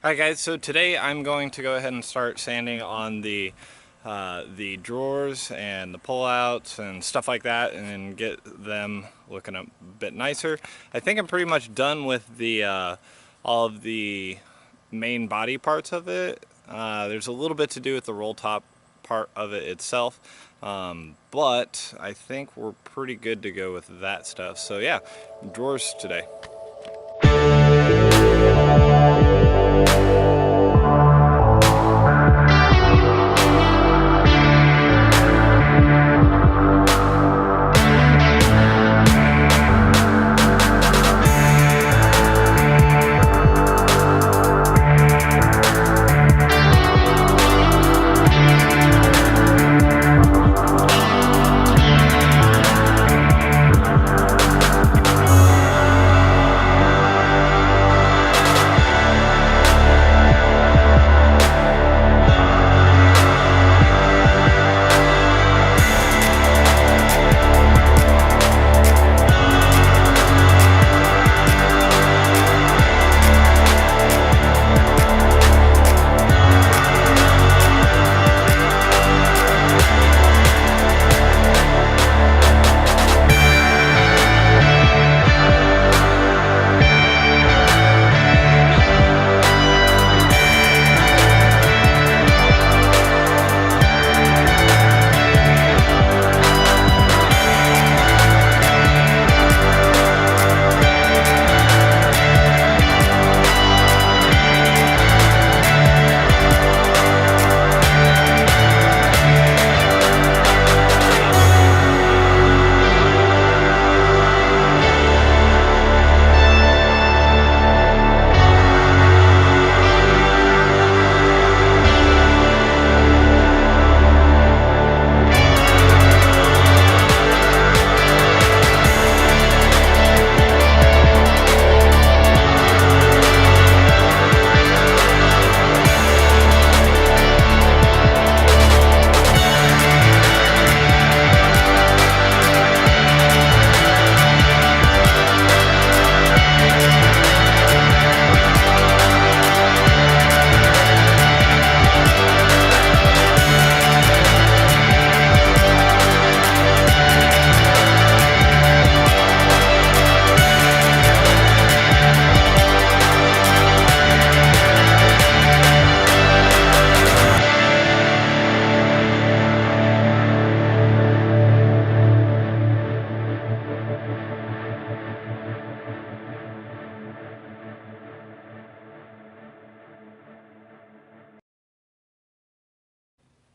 Alright guys, so today I'm going to go ahead and start sanding on the drawers and the pullouts and stuff like that, and get them looking a bit nicer. I think I'm pretty much done with the all of the main body parts of it. There's a little bit to do with the roll top part of it itself, but I think we're pretty good to go with that stuff. So yeah, drawers today.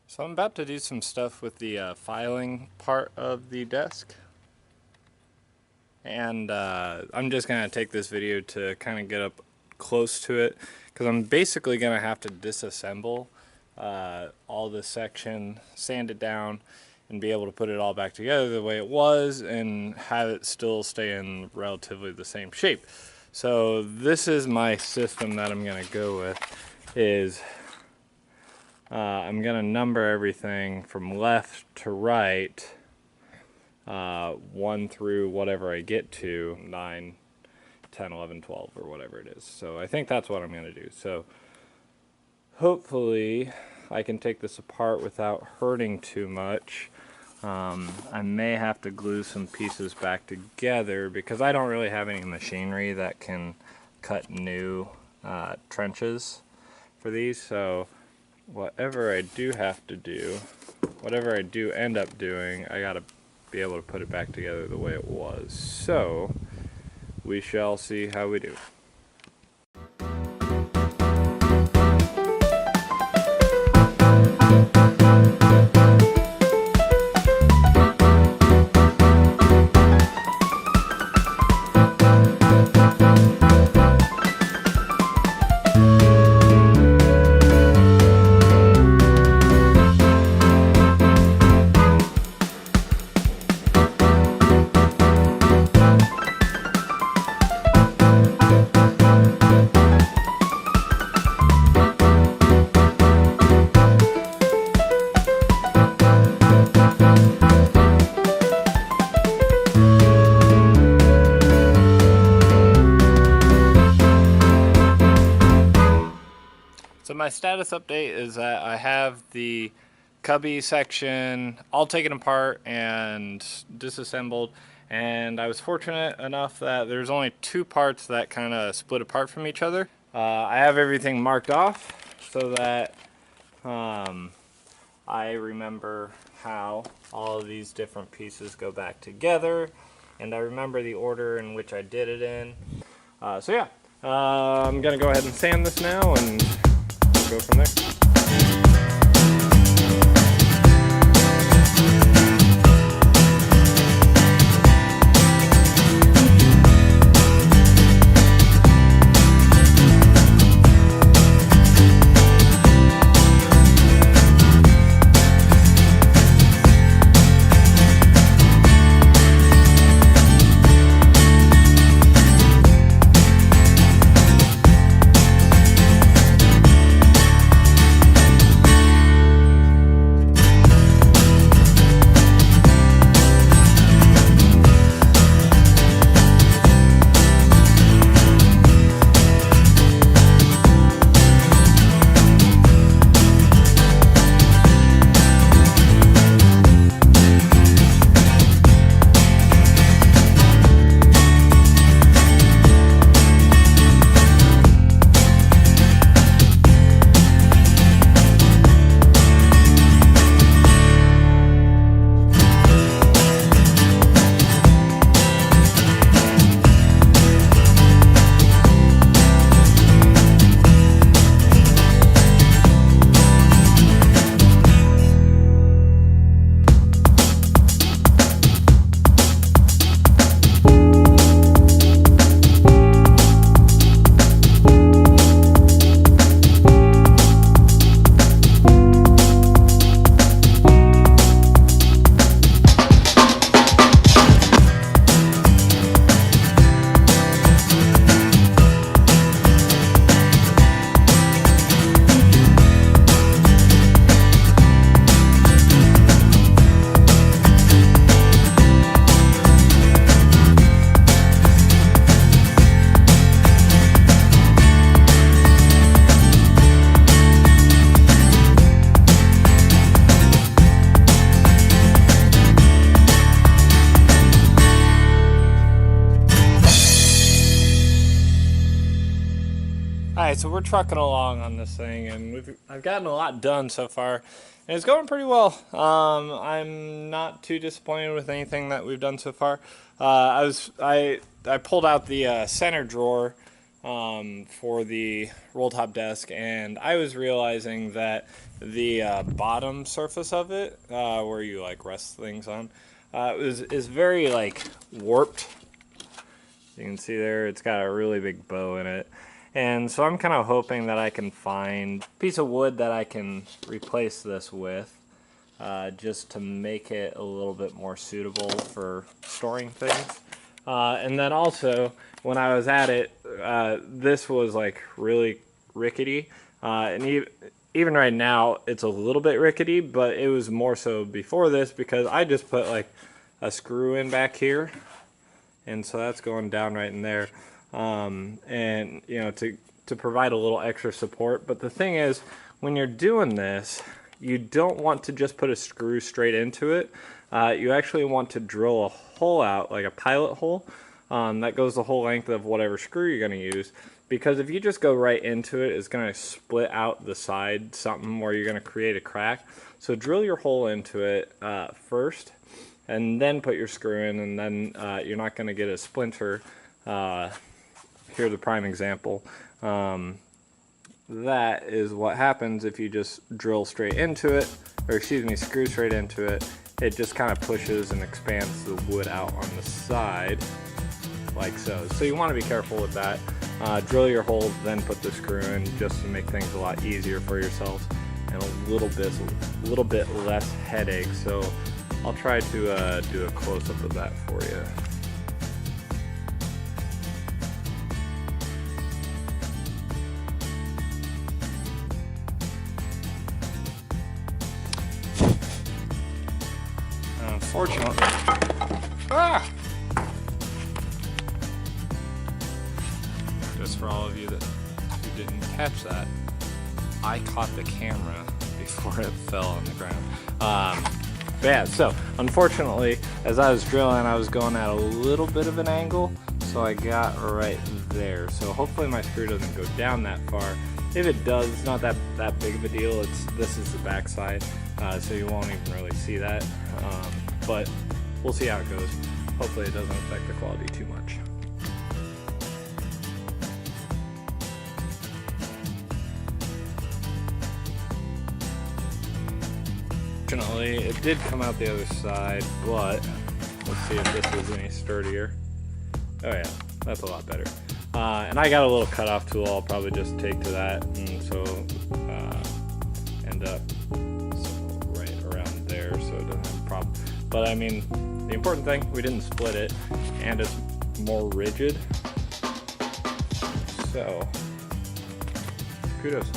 So I'm about to do some stuff with the filing part of the desk, and I'm just going to take this video to kind of get up close to it, because I'm basically going to have to disassemble all this section, sand it down, and be able to put it all back together the way it was and have it still stay in relatively the same shape. So this is my system that I'm going to go with. I'm going to number everything from left to right, 1 through whatever I get to, 9, 10, 11, 12, or whatever it is. So I think that's what I'm going to do. So hopefully I can take this apart without hurting too much. I may have to glue some pieces back together because I don't really have any machinery that can cut new trenches for these. So whatever I do have to do, whatever I do end up doing, I gotta be able to put it back together the way it was. So we shall see how we do. So my status update is that I have the cubby section all taken apart and disassembled, and I was fortunate enough that there's only 2 parts that kind of split apart from each other. I have everything marked off so that I remember how all of these different pieces go back together, and I remember the order in which I did it in. So yeah, I'm gonna go ahead and sand this now and we'll go from there. Alright, so we're trucking along on this thing, and I've gotten a lot done so far, and it's going pretty well. I'm not too disappointed with anything that we've done so far. I pulled out the center drawer for the roll top desk, and I was realizing that the bottom surface of it, where you like rest things on, is very like warped. You can see there, it's got a really big bow in it. And so I'm kind of hoping that I can find a piece of wood that I can replace this with, just to make it a little bit more suitable for storing things. And then also, when I was at it, this was like really rickety. And even right now, it's a little bit rickety, but it was more so before this because I just put like a screw in back here. And so that's going down right in there. And you know, to provide a little extra support. But the thing is, when you're doing this, you don't want to just put a screw straight into it. You actually want to drill a hole out, like a pilot hole, that goes the whole length of whatever screw you're going to use. Because if you just go right into it, it's going to split out the side something where you're going to create a crack. So drill your hole into it first, and then put your screw in, and then you're not going to get a splinter. Here's a prime example. That is what happens if you just drill straight into it, or excuse me, screw straight into it. It just kind of pushes and expands the wood out on the side, like so. So you want to be careful with that. Drill your hole, then put the screw in, just to make things a lot easier for yourselves and a little bit less headache. So I'll try to do a close-up of that for you. Unfortunately, just for all of you who didn't catch that, I caught the camera before it fell on the ground. But yeah, so unfortunately, as I was drilling, I was going at a little bit of an angle, so I got right there. So hopefully my screw doesn't go down that far. If it does, it's not that big of a deal. This is the back side, so you won't even really see that. But we'll see how it goes. Hopefully it doesn't affect the quality too much. Fortunately, it did come out the other side, but let's see if this is any sturdier. Oh yeah, that's a lot better. And I got a little cutoff tool I'll probably just take to that, and so end up right around there so it doesn't have a problem. But I mean, the important thing, we didn't split it, and it's more rigid. So, kudos.